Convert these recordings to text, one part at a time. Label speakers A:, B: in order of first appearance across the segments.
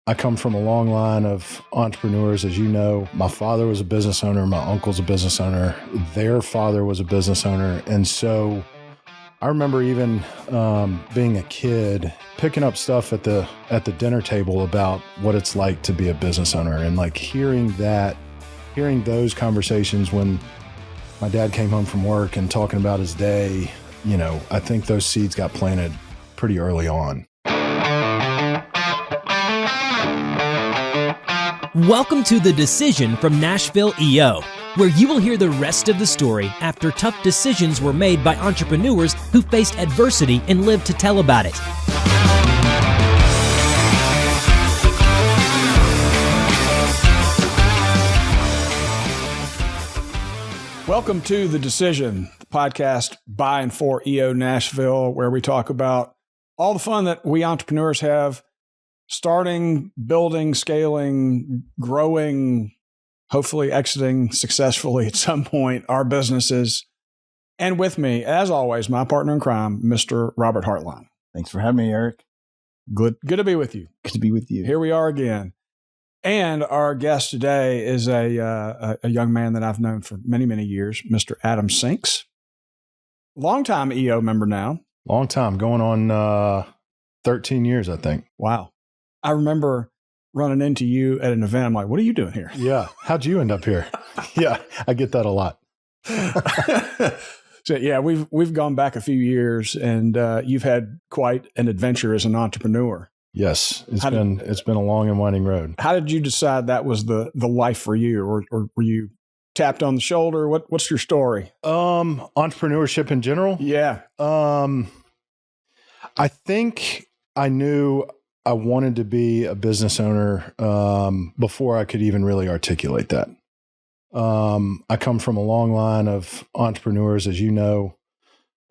A: I come from a long line of entrepreneurs, as you know. My father was a business owner. My uncle's a business owner. Their father was a business owner. And so I remember even being a kid, picking up stuff at the dinner table about what it's like to be a business owner, and like hearing those conversations when my dad came home from work and talking about his day. I think those seeds got planted pretty early on.
B: Welcome to The Decision from Nashville EO, where you will hear the rest of the story after tough decisions were made by entrepreneurs who faced adversity and lived to tell about it.
C: Welcome to The Decision, the podcast by and for EO Nashville, where we talk about all the fun that we entrepreneurs have starting, building, scaling, growing, hopefully exiting successfully at some point our businesses. And with me, as always, my partner in crime, Mr. Robert Hartline.
D: Thanks for having me, Eric.
C: Good to be with you.
D: Good to be with you.
C: Here we are again. And our guest today is a young man that I've known for many, many years, Mr. Adam Sinks. Longtime EO member now.
A: Long time, going on 13 years, I think.
C: Wow. I remember running into you at an event. I'm like, what are you doing here?
A: Yeah. How'd you end up here? Yeah, I get that a lot.
C: So yeah, we've gone back a few years, and you've had quite an adventure as an entrepreneur.
A: Yes, it's been a long and winding road.
C: How did you decide that was the life for you, or were you tapped on the shoulder? What's your story?
A: Entrepreneurship in general?
C: Yeah.
A: I think I knew I wanted to be a business owner before I could even really articulate that. I come from a long line of entrepreneurs, as you know.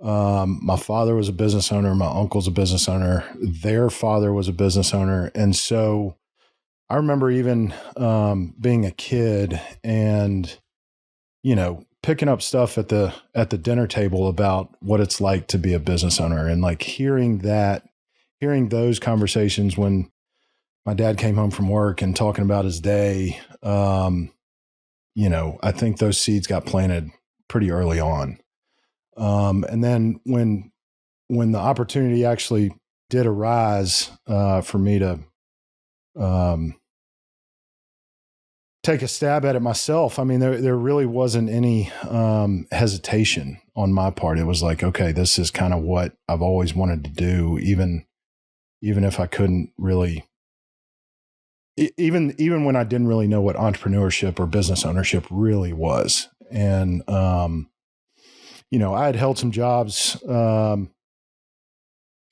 A: My father was a business owner. My uncle's a business owner. Their father was a business owner. And so I remember even being a kid and, picking up stuff at the dinner table about what it's like to be a business owner, and like hearing those conversations when my dad came home from work and talking about his day. I think those seeds got planted pretty early on. And then when the opportunity actually did arise for me to take a stab at it myself, I mean, there really wasn't any hesitation on my part. It was like, okay, this is kind of what I've always wanted to do, even if I couldn't really, even when I didn't really know what entrepreneurship or business ownership really was. And I had held some jobs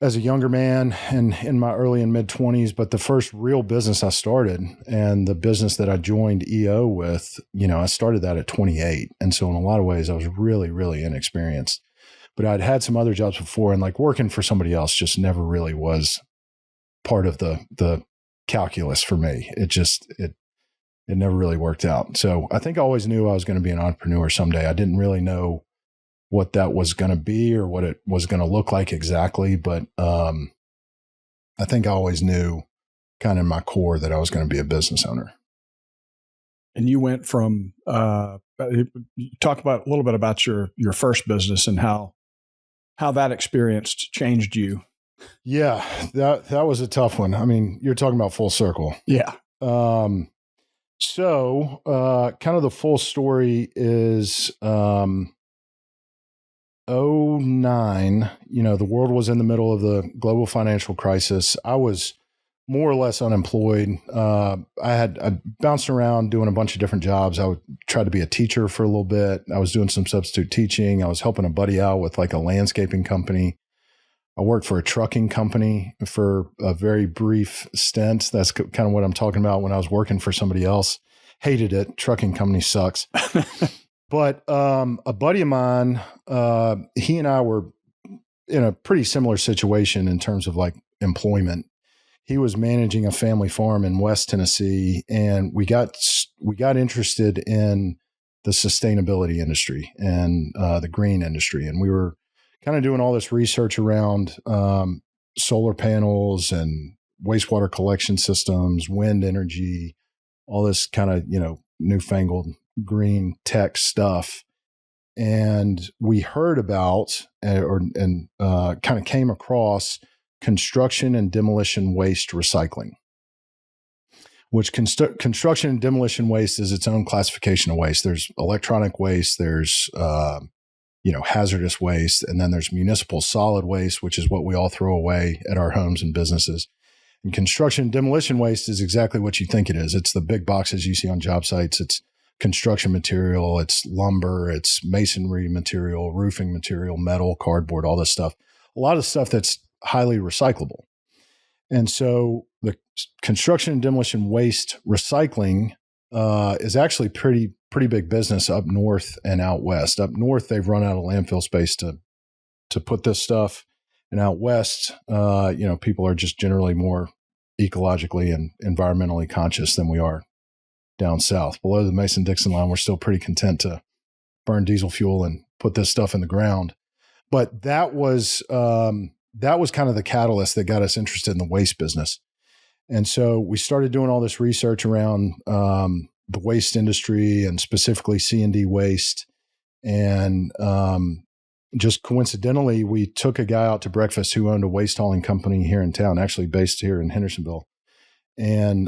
A: as a younger man and in my early and mid 20s, but the first real business I started, and the business that I joined EO with, I started that at 28. And so in a lot of ways, I was really, really inexperienced. But I'd had some other jobs before, and like working for somebody else just never really was part of the calculus for me. It never really worked out. So I think I always knew I was going to be an entrepreneur someday. I didn't really know what that was going to be or what it was going to look like exactly. But I think I always knew kind of in my core that I was going to be a business owner.
C: And you went from, talk about a little bit about your first business and how that experience changed you.
A: Yeah, that was a tough one. I mean, you're talking about full circle.
C: Yeah.
A: So kind of the full story is, 2009, the world was in the middle of the global financial crisis. I was more or less unemployed. I bounced around doing a bunch of different jobs. I tried to be a teacher for a little bit. I was doing some substitute teaching. I was helping a buddy out with like a landscaping company. I worked for a trucking company for a very brief stint. That's kind of what I'm talking about when I was working for somebody else. Hated it. Trucking company sucks. But a buddy of mine, he and I were in a pretty similar situation in terms of like employment. He was managing a family farm in West Tennessee, and we got interested in the sustainability industry and the green industry. And we were kind of doing all this research around solar panels and wastewater collection systems, wind energy, all this kind of, newfangled green tech stuff. And we heard about kind of came across construction and demolition waste recycling, which construction and demolition waste is its own classification of waste. There's electronic waste, there's hazardous waste, and then there's municipal solid waste, which is what we all throw away at our homes and businesses. And construction and demolition waste is exactly what you think it is. It's the big boxes you see on job sites. It's construction material, it's lumber, it's masonry material, roofing material, metal, cardboard, all this stuff. A lot of stuff that's highly recyclable. And so the construction and demolition waste recycling is actually pretty big business up north and out west. Up north, they've run out of landfill space to put this stuff. And out west, people are just generally more ecologically and environmentally conscious than we are down south. Below the Mason-Dixon line, we're still pretty content to burn diesel fuel and put this stuff in the ground. But that was kind of the catalyst that got us interested in the waste business. And so we started doing all this research around the waste industry and specifically C&D waste. And just coincidentally, we took a guy out to breakfast who owned a waste hauling company here in town, actually based here in Hendersonville. And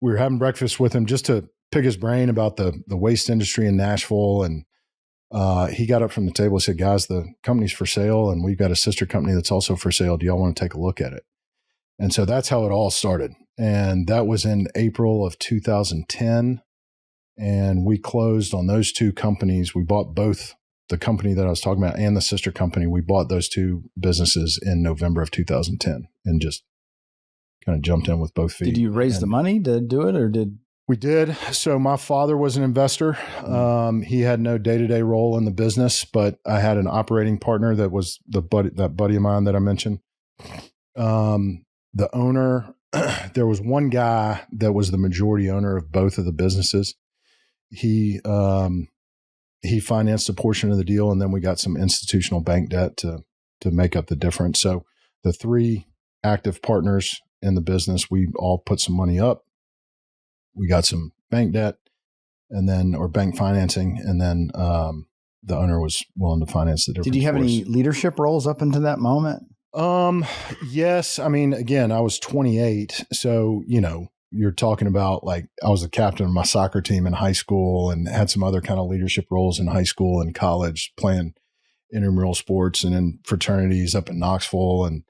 A: we were having breakfast with him just to pick his brain about the waste industry in Nashville. And he got up from the table and said, guys, the company's for sale and we've got a sister company that's also for sale. Do y'all want to take a look at it? And so that's how it all started. And that was in April of 2010. And we closed on those two companies. We bought both the company that I was talking about and the sister company. We bought those two businesses in November of 2010 and just kind of jumped in with both feet.
D: Did you raise the money to do it, or did?
A: We did. So my father was an investor. He had no day-to-day role in the business, but I had an operating partner that was that buddy of mine that I mentioned. The owner, there was one guy that was the majority owner of both of the businesses. He financed a portion of the deal, and then we got some institutional bank debt to make up the difference. So the three active partners in the business, we all put some money up. We got some bank debt or bank financing. And then the owner was willing to finance the difference.
D: Did you have any leadership roles up until that moment?
A: Yes. I mean, again, I was 28. So, you're talking about like I was the captain of my soccer team in high school and had some other kind of leadership roles in high school and college, playing intramural sports and in fraternities up in Knoxville. And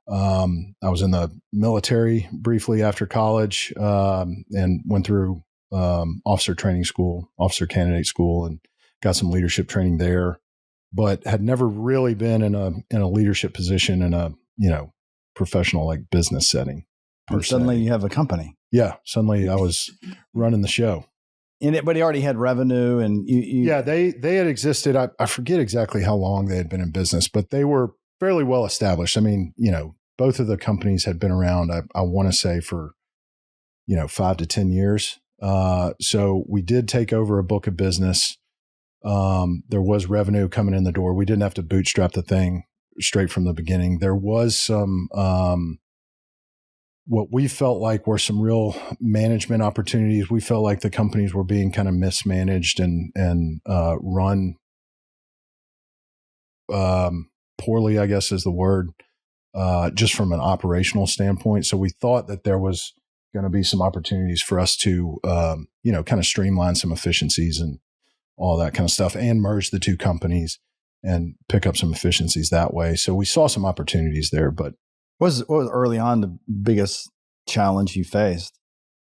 A: I was in the military briefly after college and went through officer training school, officer candidate school, and got some leadership training there, but had never really been in a leadership position in a professional like business setting.
D: And suddenly you have a company.
A: Yeah, suddenly I was running the show.
D: But he already had revenue, and you.
A: Yeah, they had existed. I forget exactly how long they had been in business, but they were fairly well established. I mean, both of the companies had been around, I want to say, for, 5 to 10 years. So we did take over a book of business. There was revenue coming in the door. We didn't have to bootstrap the thing straight from the beginning. There was some, what we felt like were some real management opportunities. We felt like the companies were being kind of mismanaged and run poorly, I guess is the word, just from an operational standpoint. So we thought that there was going to be some opportunities for us to, kind of streamline some efficiencies and all that kind of stuff and merge the two companies and pick up some efficiencies that way. So we saw some opportunities there, but
D: what was early on the biggest challenge you faced?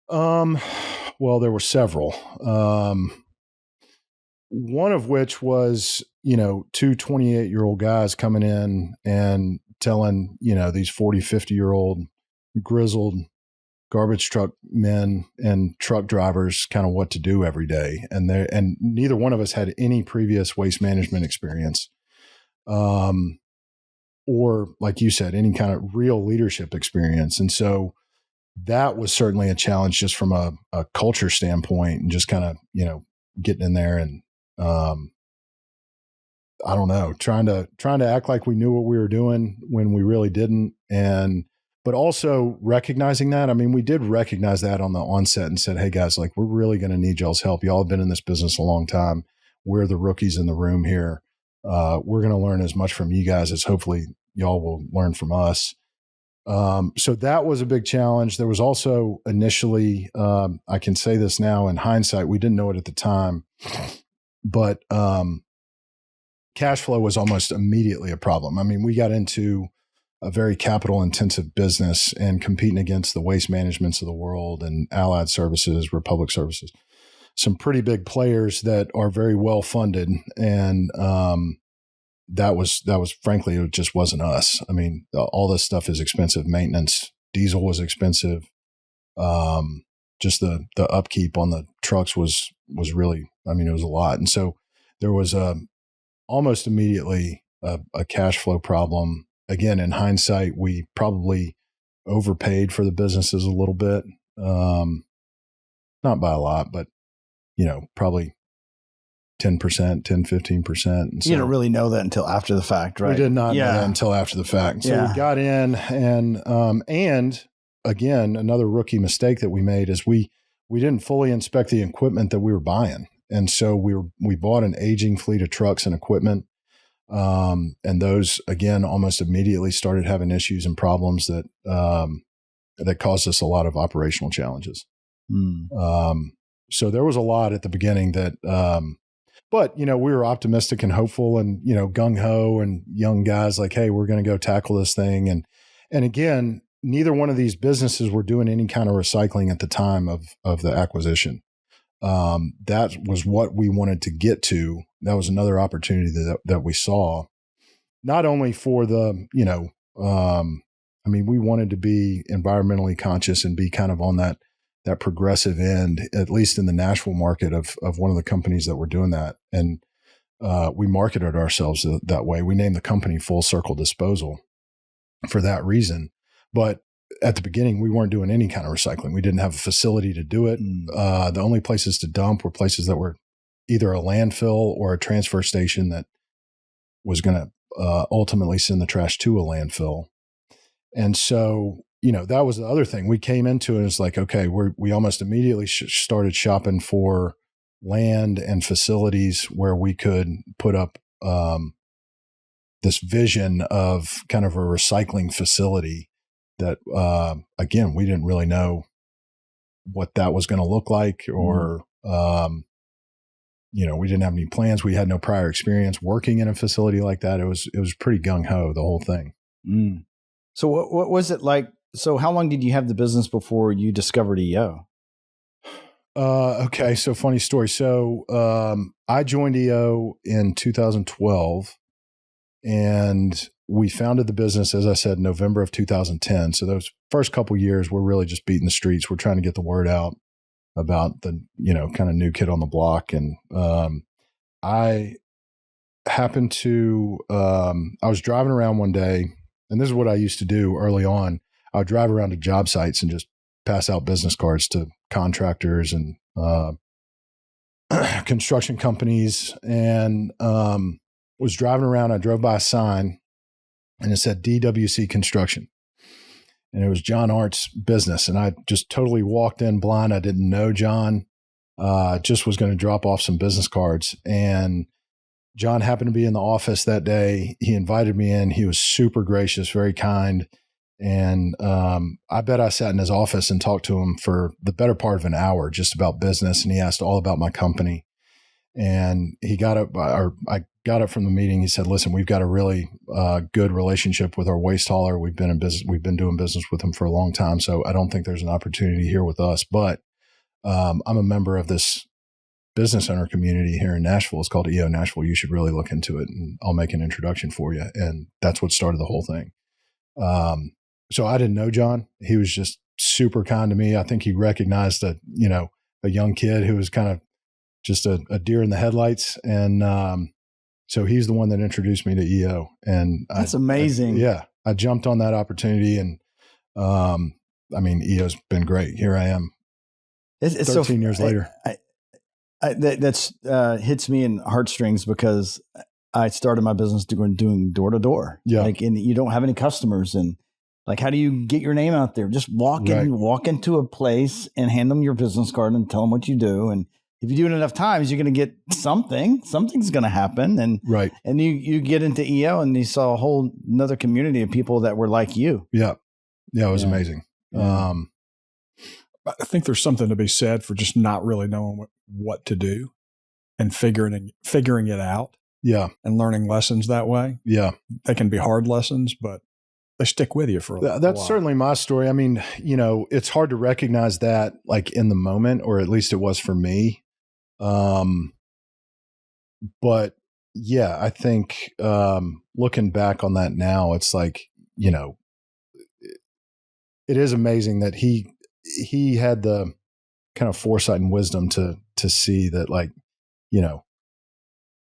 A: Well, there were several. One of which was, two 28-year-old guys coming in and telling, these 40, 50-year-old grizzled garbage truck men and truck drivers kind of what to do every day. And neither one of us had any previous waste management experience. Or like you said, any kind of real leadership experience. And so that was certainly a challenge just from a culture standpoint and just kind of, getting in there and, I don't know, trying to act like we knew what we were doing when we really didn't. And but also recognizing that. I mean, we did recognize that on the onset and said, hey guys, like, we're really going to need y'all's help. Y'all have been in this business a long time. We're the rookies in the room here. We're going to learn as much from you guys as hopefully y'all will learn from us. So that was a big challenge. There was also initially, I can say this now in hindsight, we didn't know it at the time, but cash flow was almost immediately a problem. I mean, we got into a very capital intensive business and competing against the Waste Managements of the world and Allied Services, Republic Services, some pretty big players that are very well funded. And that was frankly, it just wasn't us. I mean, all this stuff is expensive. Maintenance, diesel was expensive. Just the upkeep on the trucks was really, I mean, it was a lot. And so there was almost immediately a cash flow problem. Again, in hindsight, we probably overpaid for the businesses a little bit. Not by a lot, but, probably 10%, 15%. And so
D: you don't really know that until after the fact, right?
A: We did not know that until after the fact. So we got in and again, another rookie mistake that we made is we didn't fully inspect the equipment that we were buying. And so we bought an aging fleet of trucks and equipment. And those, again, almost immediately started having issues and problems that caused us a lot of operational challenges. So there was a lot at the beginning that, but, we were optimistic and hopeful and, gung ho and young guys like, hey, we're going to go tackle this thing. And again, neither one of these businesses were doing any kind of recycling at the time of the acquisition. That was what we wanted to get to. That was another opportunity that we saw, not only for the, we wanted to be environmentally conscious and be kind of on that progressive end, at least in the Nashville market of one of the companies that were doing that. And we marketed ourselves that way. We named the company Full Circle Disposal for that reason. But at the beginning, we weren't doing any kind of recycling. We didn't have a facility to do it. The only places to dump were places that were either a landfill or a transfer station that was going to ultimately send the trash to a landfill. And so, that was the other thing. We came into it, it's like, okay, we almost immediately started shopping for land and facilities where we could put up this vision of kind of a recycling facility that, again, we didn't really know what that was going to look like, or, we didn't have any plans. We had no prior experience working in a facility like that. It was pretty gung ho, the whole thing.
D: So what was it like? So how long did you have the business before you discovered EO?
A: Okay. So funny story. So, I joined EO in 2012 and we founded the business, as I said, November of 2010. So those first couple of years, we're really just beating the streets. We're trying to get the word out about the, kind of new kid on the block. And, I happened to, I was driving around one day, and this is what I used to do early on. I would drive around to job sites and just pass out business cards to contractors and construction companies. And was driving around. I drove by a sign and it said DWC Construction. And it was John Art's business. And I just totally walked in blind. I didn't know John. Just was going to drop off some business cards. And John happened to be in the office that day. He invited me in. He was super gracious, very kind. And I bet I sat in his office and talked to him for the better part of an hour just about business. And he asked all about my company. And he got up, or I got up from the meeting. He said, listen, we've got a really good relationship with our waste hauler. We've been in business. We've been doing business with him for a long time. So I don't think there's an opportunity here with us. But I'm a member of this business owner community here in Nashville. It's called EO Nashville. You should really look into it, and I'll make an introduction for you. And that's what started the whole thing. So I didn't know John. He was just super kind to me. I think he recognized a young kid who was kind of just a deer in the headlights. And so he's the one that introduced me to EO. And
D: that's amazing.
A: I jumped on that opportunity, and EO's been great. Here I am. It's 13 years later.
D: That's hits me in heartstrings because I started my business doing door to door.
A: Yeah.
D: And you don't have any customers, and Like, how do you get your name out there? Just walk into a place and hand them your business card and tell them what you do. And if you do it enough times, you're going to get something. Something's going to happen. And and you get into EO and you saw a whole another community of people that were like you.
A: Yeah. Yeah, it was amazing.
C: I think there's something to be said for just not really knowing what to do and figuring it out.
A: Yeah.
C: And learning lessons that way.
A: Yeah.
C: They can be hard lessons, but they stick with you for a while.
A: That's certainly my story. I mean, it's hard to recognize that like in the moment, or at least it was for me. But yeah, I think looking back on that now, it's like, it is amazing that he had the kind of foresight and wisdom to see that, like,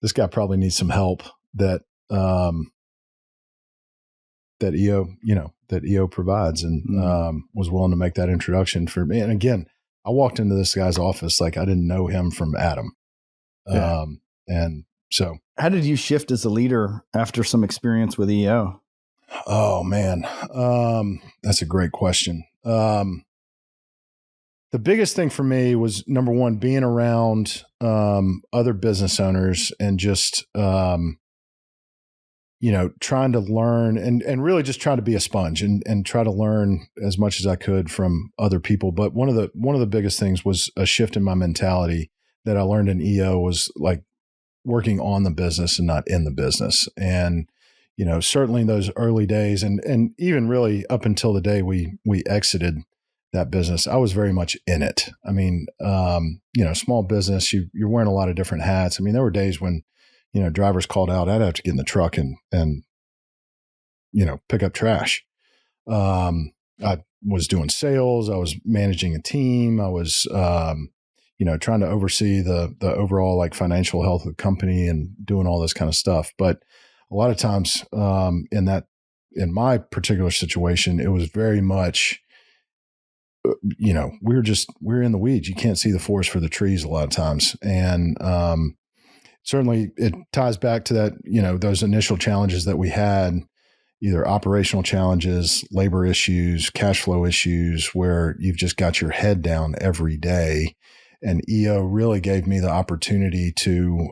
A: this guy probably needs some help, that EO provides, and was willing to make that introduction for me. And again, I walked into this guy's office like I didn't know him from Adam.
C: Yeah.
A: And so
D: how did you shift as a leader after some experience with EO?
A: Oh man. That's a great question. The biggest thing for me was, number one, being around other business owners and just trying to learn and really just trying to be a sponge and try to learn as much as I could from other people. But one of the biggest things was a shift in my mentality that I learned in EO, was like working on the business and not in the business. And, certainly in those early days and even really up until the day we exited that business, I was very much in it. I mean, small business, you're wearing a lot of different hats. I mean, there were days when, drivers called out, I'd have to get in the truck and pick up trash. I was doing sales. I was managing a team. I was, trying to oversee the overall like financial health of the company and doing all this kind of stuff. But a lot of times, in my particular situation, it was very much, we're in the weeds. You can't see the forest for the trees a lot of times. And, certainly it ties back to that, those initial challenges that we had, either operational challenges, labor issues, cash flow issues, where you've just got your head down every day. And EO really gave me the opportunity to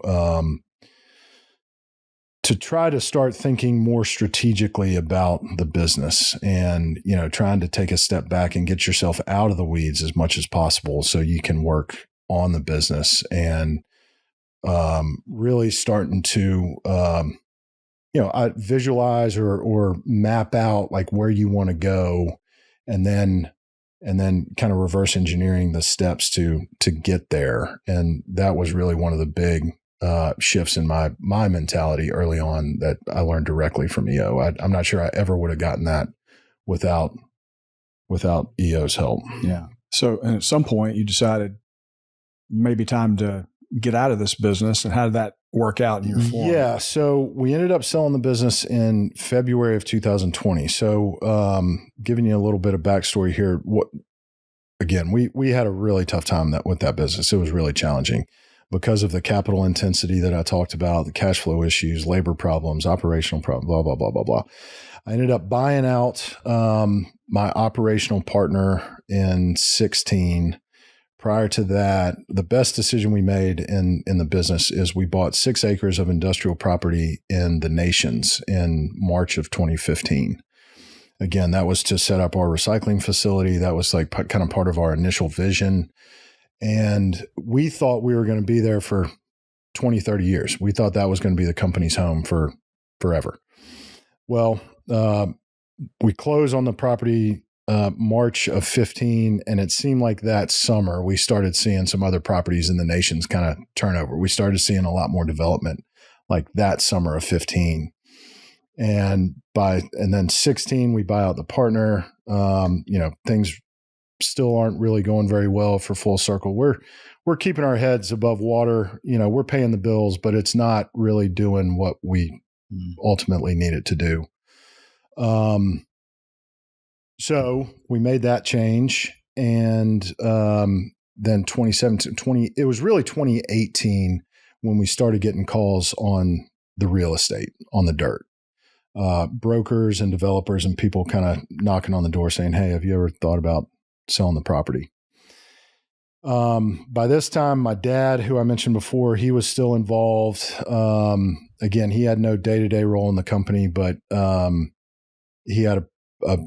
A: try to start thinking more strategically about the business and, trying to take a step back and get yourself out of the weeds as much as possible so you can work on the business, and really starting to, I visualize or map out like where you want to go, and then kind of reverse engineering the steps to get there. And that was really one of the big shifts in my mentality early on that I learned directly from EO. I'm not sure I ever would have gotten that without EO's help.
C: Yeah. So, and at some point you decided maybe time to get out of this business, and how did that work out in your form?
A: Yeah. So we ended up selling the business in February of 2020. So, giving you a little bit of backstory here, we had a really tough time with that business. It was really challenging because of the capital intensity that I talked about, the cash flow issues, labor problems, operational problems, blah, blah, blah, blah, blah. I ended up buying out, my operational partner in 2016. Prior to that, the best decision we made in the business is we bought 6 acres of industrial property in the Nations in March of 2015. Again, that was to set up our recycling facility. That was like kind of part of our initial vision. And we thought we were going to be there for 20, 30 years. We thought that was going to be the company's home for forever. Well, we closed on the property March of 15, and it seemed like that summer we started seeing some other properties in the Nations kind of turn over. We started seeing a lot more development like that summer of 15. And then 16, we buy out the partner. Things still aren't really going very well for Full Circle. We're keeping our heads above water. We're paying the bills, but it's not really doing what we ultimately need it to do. So we made that change, and then 2017, it was really 2018 when we started getting calls on the real estate, on the dirt. brokers and developers and people kind of knocking on the door saying, "Hey, have you ever thought about selling the property?" By this time, my dad, who I mentioned before, he was still involved. Again, he had no day-to-day role in the company, but he had a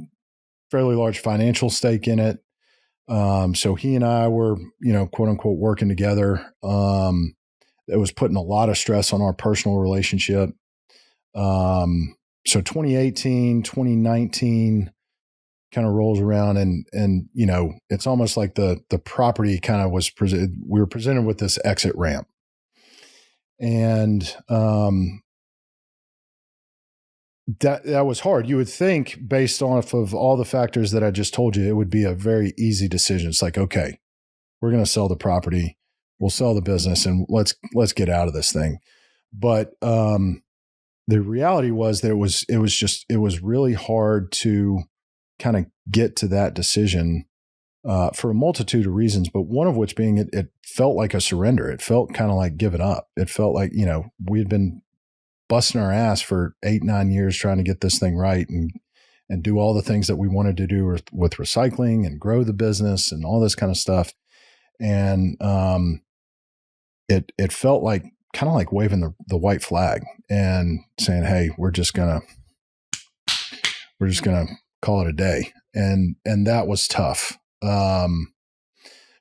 A: fairly large financial stake in it. So he and I were, quote unquote, working together. It was putting a lot of stress on our personal relationship. So 2018, 2019 kind of rolls around and it's almost like the property kind of was we were presented with this exit ramp. And that was hard. You would think, based off of all the factors that I just told you, it would be a very easy decision. It's like, okay, we're going to sell the property, we'll sell the business, and let's get out of this thing. But the reality was that it was really hard to kind of get to that decision for a multitude of reasons, but one of which being it felt like a surrender. It felt kind of like giving up. It felt like, we had been busting our ass for 8-9 years trying to get this thing right and do all the things that we wanted to do with recycling and grow the business and all this kind of stuff. And it felt like kind of like waving the white flag and saying, "Hey, we're just gonna call it a day." And that was tough.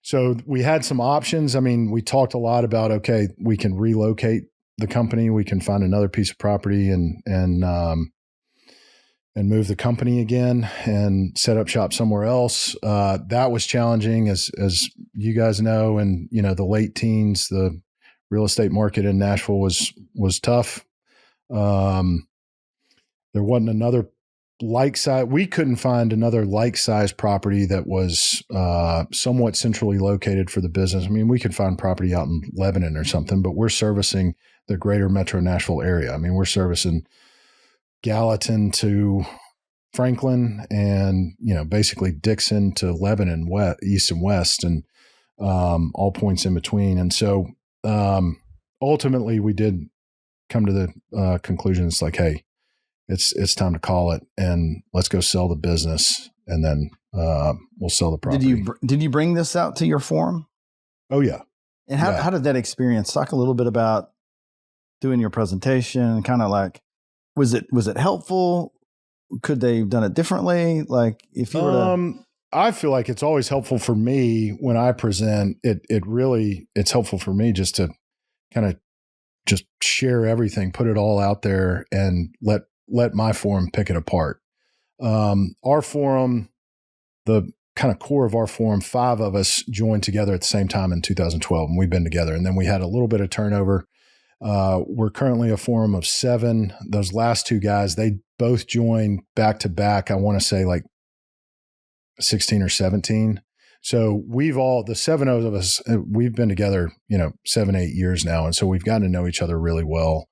A: So we had some options. I mean, we talked a lot about, okay, we can relocate the company, we can find another piece of property and move the company again and set up shop somewhere else. That was challenging, as you guys know. And the late teens, the real estate market in Nashville was tough. There wasn't another like size. We couldn't find another like size property that was somewhat centrally located for the business. I mean, we could find property out in Lebanon or something, but we're servicing the greater metro Nashville area. I mean, we're servicing Gallatin to Franklin and, basically Dixon to Lebanon, east and west, and all points in between. And so ultimately we did come to the conclusion. It's like, hey, it's time to call it, and let's go sell the business, and then we'll sell the property.
D: Did you bring this out to your forum?
A: Oh yeah.
D: And how did that experience? Talk a little bit about doing your presentation. Kind of like, was it helpful? Could they have done it differently? Like, if you were to...
A: I feel like it's always helpful for me when I present. It's helpful for me just to kind of just share everything, put it all out there, and let my forum pick it apart. Our forum, the kind of core of our forum, 5 of us joined together at the same time in 2012, and we've been together. And then we had a little bit of turnover. We're currently a forum of 7. Those last 2 guys, they both joined back to back. I want to say like 16 or 17. So the 7 of us, we've been together, 7-8 years now. And so we've gotten to know each other really well.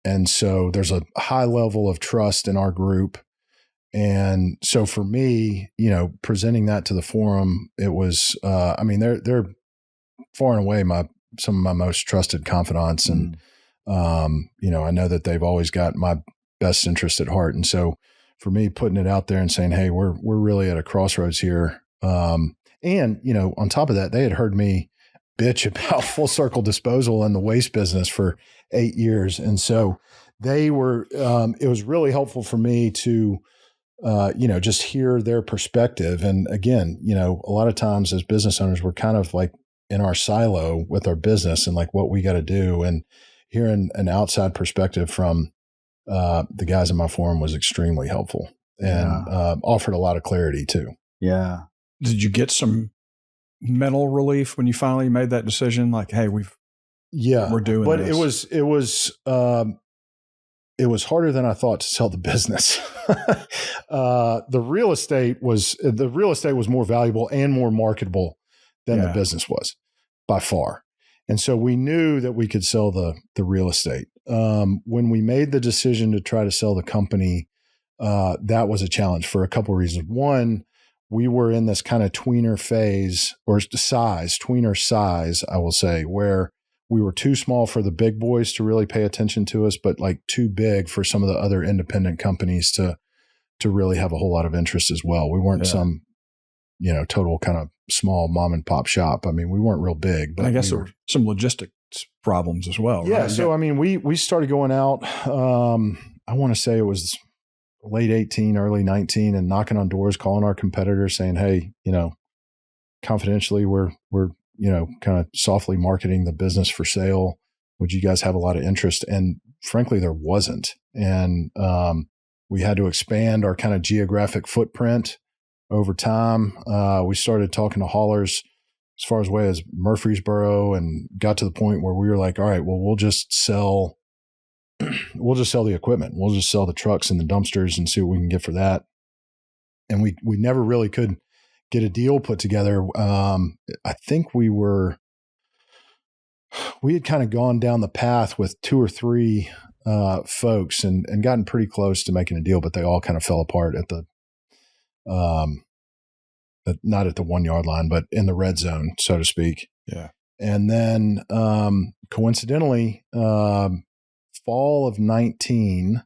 A: And so there's a high level of trust in our group. And so for me, presenting that to the forum, it was, they're far and away some of my most trusted confidants. And, I know that they've always got my best interest at heart. And so for me, putting it out there and saying, hey, we're really at a crossroads here. And, on top of that, they had heard me bitch about Full Circle Disposal and the waste business for 8 years. And so they were, it was really helpful for me to, just hear their perspective. And again, a lot of times as business owners, we're kind of like in our silo with our business and like what we got to do. And hearing an outside perspective from the guys in my forum was extremely helpful and offered a lot of clarity too.
D: Yeah.
C: Did you get some mental relief when you finally made that decision? Like, hey, we're doing
A: but
C: this.
A: It was harder than I thought to sell the business. The real estate was more valuable and more marketable than the business was by far. And so we knew that we could sell the real estate. When we made the decision to try to sell the company, that was a challenge for a couple of reasons. One, we were in this kind of tweener phase, I will say, where we were too small for the big boys to really pay attention to us, but like too big for some of the other independent companies to really have a whole lot of interest as well. We weren't some, total kind of small mom and pop shop. I mean, we weren't real big, but
C: I guess there were some logistics problems as well.
A: Yeah.
C: Right?
A: So, I mean, we started going out, I want to say it was late 18, early 19, and knocking on doors, calling our competitors saying, hey, confidentially, we're kind of softly marketing the business for sale. Would you guys have a lot of interest? And frankly, there wasn't. And we had to expand our kind of geographic footprint over time. We started talking to haulers as far away as Murfreesboro, and got to the point where we were like, all right, well, we'll just sell the equipment. We'll just sell the trucks and the dumpsters and see what we can get for that. And we never really could get a deal put together. I think we had kind of gone down the path with 2 or 3 folks and gotten pretty close to making a deal, but they all kind of fell apart at the, not at the 1 yard line, but in the red zone, so to speak.
C: Yeah.
A: And then, coincidentally, fall of 19,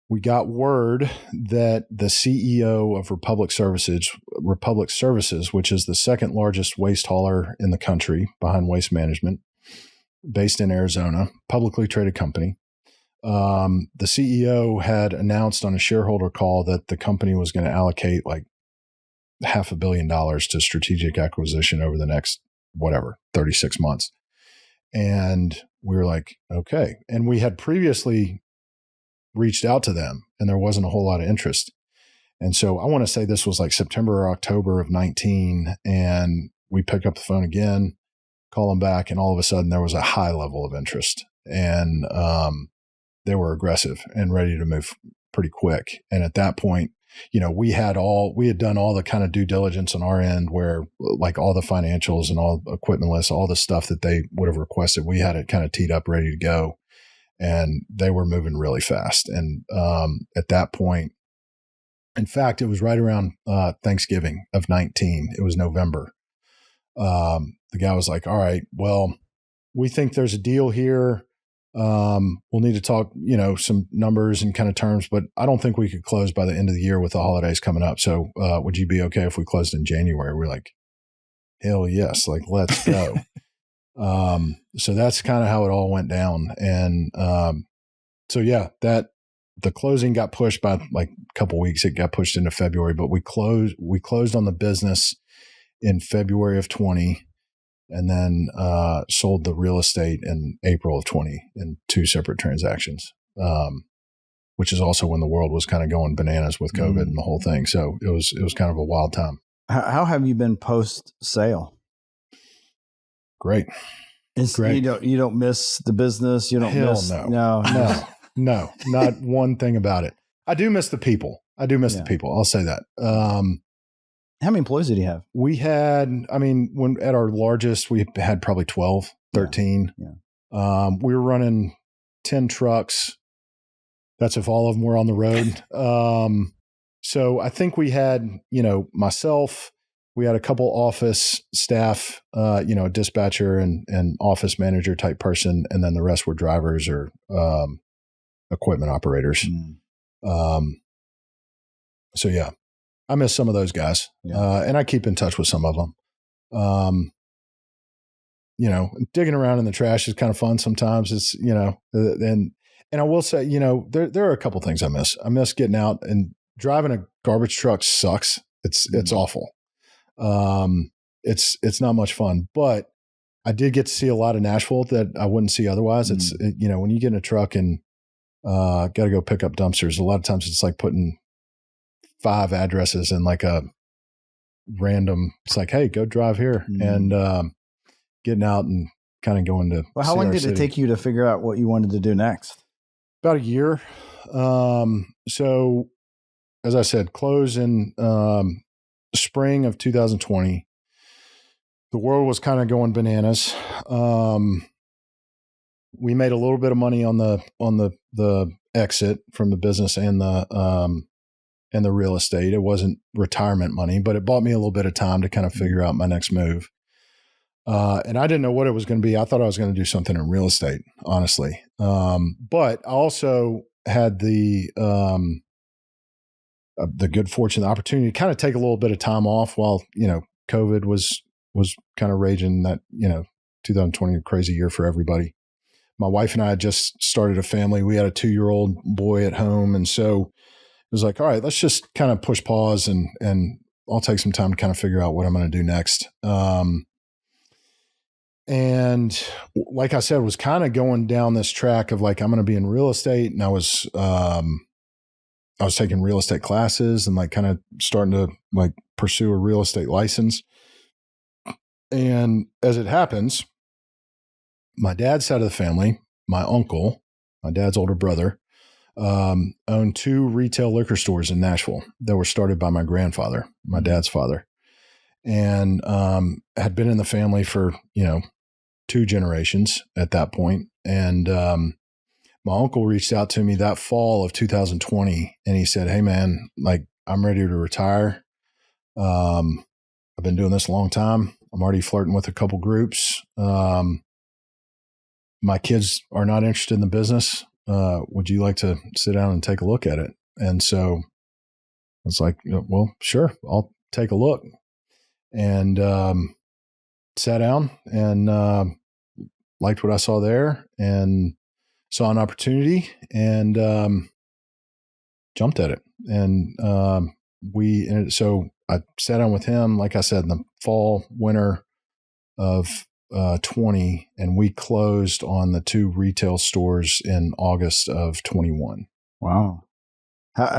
A: we got word that the CEO of Republic Services, which is the second largest waste hauler in the country behind Waste Management, based in Arizona, publicly traded company. The CEO had announced on a shareholder call that the company was going to allocate like $500 million to strategic acquisition over the next, 36 months. And we were like, okay. And we had previously reached out to them and there wasn't a whole lot of interest. And so I want to say this was like September or October of 19. And we picked up the phone again, call them back. And all of a sudden there was a high level of interest, and they were aggressive and ready to move pretty quick. And at that point, we had done all the kind of due diligence on our end, where like all the financials and all equipment lists, all the stuff that they would have requested, we had it kind of teed up, ready to go. And they were moving really fast. And at that point, in fact, it was right around Thanksgiving of 19. It was November. The guy was like, all right, well, we think there's a deal here. We'll need to talk, some numbers and kind of terms, but I don't think we could close by the end of the year with the holidays coming up. So, would you be okay if we closed in January? We're like, hell yes. Like, let's go. So that's kind of how it all went down. And, so yeah, the closing got pushed by like a couple of weeks. It got pushed into February, but we closed on the business in February of 20. And then sold the real estate in April of 20 in 2 separate transactions, which is also when the world was kind of going bananas with COVID and the whole thing. So it was kind of a wild time.
D: How have you been post sale?
A: Great. Great.
D: You don't miss the business. You don't miss.
A: No, not one thing about it. I do miss the people. The people. I'll say that.
D: How many employees did you have?
A: We had, when at our largest, we had probably 12, 13. Yeah. We were running 10 trucks. That's if all of them were on the road. So I think we had, myself, we had a couple office staff, a dispatcher and office manager type person. And then the rest were drivers or equipment operators. So yeah. I miss some of those guys, and I keep in touch with some of them. Digging around in the trash is kind of fun sometimes. It's, and I will say, there are a couple things I miss. I miss getting out, and driving a garbage truck sucks. It's awful. It's not much fun, but I did get to see a lot of Nashville that I wouldn't see otherwise. It's, when you get in a truck and got to go pick up dumpsters, a lot of times it's like putting 5 addresses in like a random, it's like, hey, go drive here, and getting out and kind of going to.
D: Well, how long did it take you to figure out what you wanted to do next?
A: About a year. So as I said, close in spring of 2020. The world was kind of going bananas. We made a little bit of money on the exit from the business and the real estate. It wasn't retirement money, but it bought me a little bit of time to kind of figure out my next move. And I didn't know what it was going to be. I thought I was going to do something in real estate, honestly. But I also had the good fortune, the opportunity to kind of take a little bit of time off while, COVID was kind of raging. That, 2020, a crazy year for everybody. My wife and I had just started a family. We had a 2-year-old boy at home. And so it was like, all right, let's just kind of push pause and I'll take some time to kind of figure out what I'm going to do next. And like I said, was kind of going down this track of like, I'm going to be in real estate. And I was taking real estate classes and like kind of starting to like pursue a real estate license. And as it happens, my dad's side of the family, my uncle, my dad's older brother, owned 2 retail liquor stores in Nashville that were started by my grandfather, my dad's father, and had been in the family for, 2 generations at that point. And my uncle reached out to me that fall of 2020, and he said, "Hey, man, like I'm ready to retire. I've been doing this a long time. I'm already flirting with a couple groups. My kids are not interested in the business. Would you like to sit down and take a look at it?" And so I was like, "Well, sure, I'll take a look." And sat down and liked what I saw there and saw an opportunity and jumped at it. And so I sat down with him, like I said, in the fall, winter of 20, and we closed on the 2 retail stores in August of 21.
D: Wow.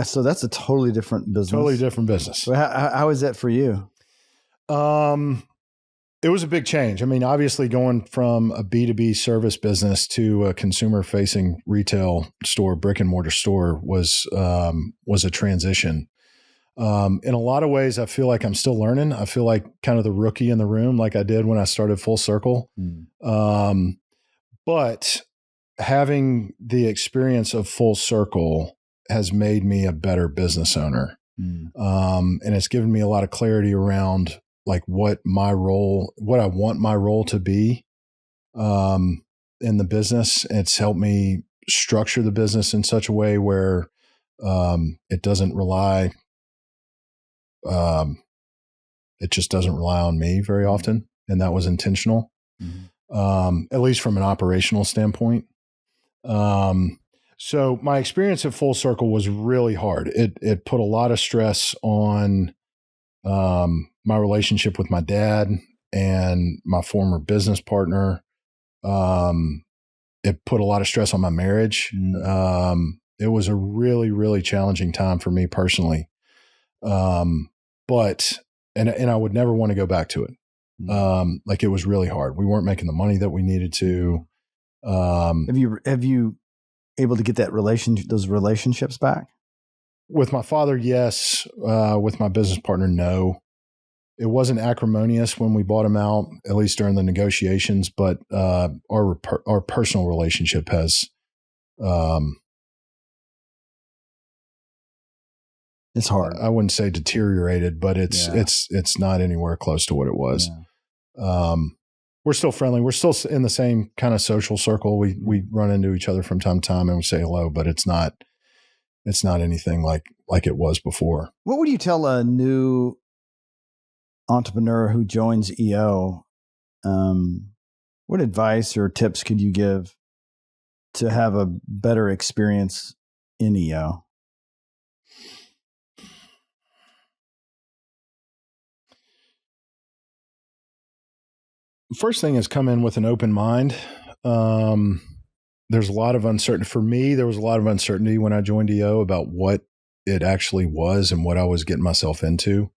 D: So that's a totally different business.
A: Totally different business.
D: So how is that for you?
A: It was a big change. I mean, obviously going from a B2B service business to a consumer facing retail store, brick and mortar store was a transition. In a lot of ways, I feel like I'm still learning. I feel like kind of the rookie in the room, like I did when I started Full Circle. But having the experience of Full Circle has made me a better business owner. And it's given me a lot of clarity around like what I want my role to be in the business. It's helped me structure the business in such a way where it doesn't rely it just doesn't rely on me very often. And that was intentional, at least from an operational standpoint. So my experience at Full Circle was really hard. It put a lot of stress on my relationship with my dad and my former business partner. It put a lot of stress on my marriage. It was a really, really challenging time for me personally. But I would never want to go back to it. Like it was really hard. We weren't making the money that we needed to.
D: Have you able to get those relationships back?
A: With my father, yes. With my business partner, no. It wasn't acrimonious when we bought him out, at least during the negotiations. But our personal relationship has.
D: It's hard.
A: I wouldn't say deteriorated, but it's not anywhere close to what it was. Yeah. We're still friendly. We're still in the same kind of social circle. We run into each other from time to time and we say hello, but it's not anything like it was before.
D: What would you tell a new entrepreneur who joins EO? What advice or tips could you give to have a better experience in EO?
A: First thing is come in with an open mind. There's a lot of uncertainty. For me, there was a lot of uncertainty when I joined EO about what it actually was and what I was getting myself into.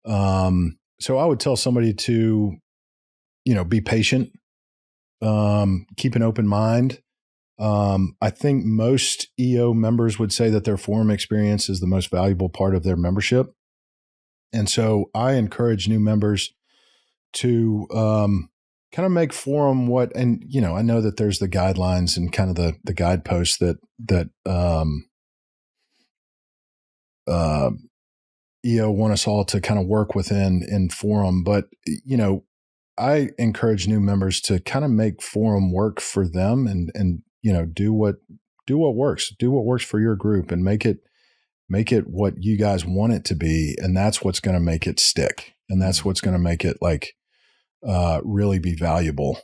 A: So I would tell somebody to, be patient, keep an open mind. I think most EO members would say that their forum experience is the most valuable part of their membership. And so I encourage new members to kind of make forum I know that there's the guidelines and kind of the guideposts that EO want us all to kind of work within in forum. But, I encourage new members to kind of make Forum work for them and do what works. Do what works for your group and make it what you guys want it to be. And that's what's going to make it stick. And that's what's going to make it really be valuable.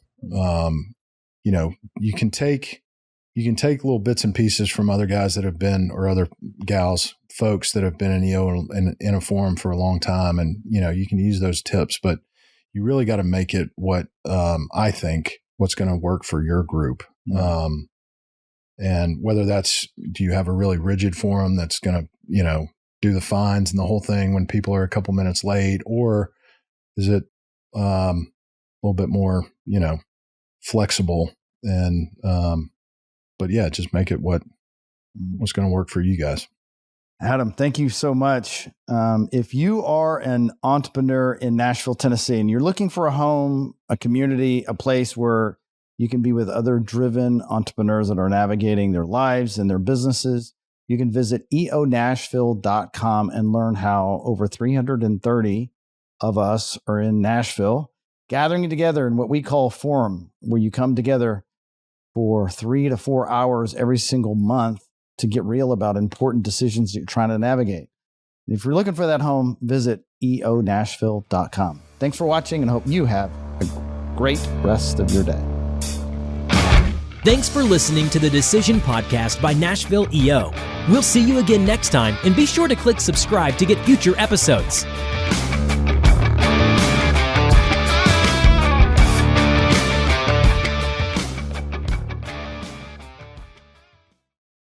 A: You can take little bits and pieces from other guys that have been, or other gals, folks that have been in EO and in a forum for a long time. And, you can use those tips, but you really got to make it what, I think what's going to work for your group. And whether that's, do you have a really rigid forum that's going to, do the fines and the whole thing when people are a couple minutes late, or is it, a little bit more, flexible and, but yeah, just make it what's going to work for you guys.
D: Adam, thank you so much. If you are an entrepreneur in Nashville, Tennessee, and you're looking for a home, a community, a place where you can be with other driven entrepreneurs that are navigating their lives and their businesses, you can visit eonashville.com and learn how over 330 of us are in Nashville, gathering together in what we call Forum, where you come together for 3 to 4 hours every single month to get real about important decisions that you're trying to navigate. If you're looking for that home, visit eonashville.com. Thanks for watching and hope you have a great rest of your day.
B: Thanks for listening to the Decision Podcast by Nashville EO. We'll see you again next time, and be sure to click subscribe to get future episodes.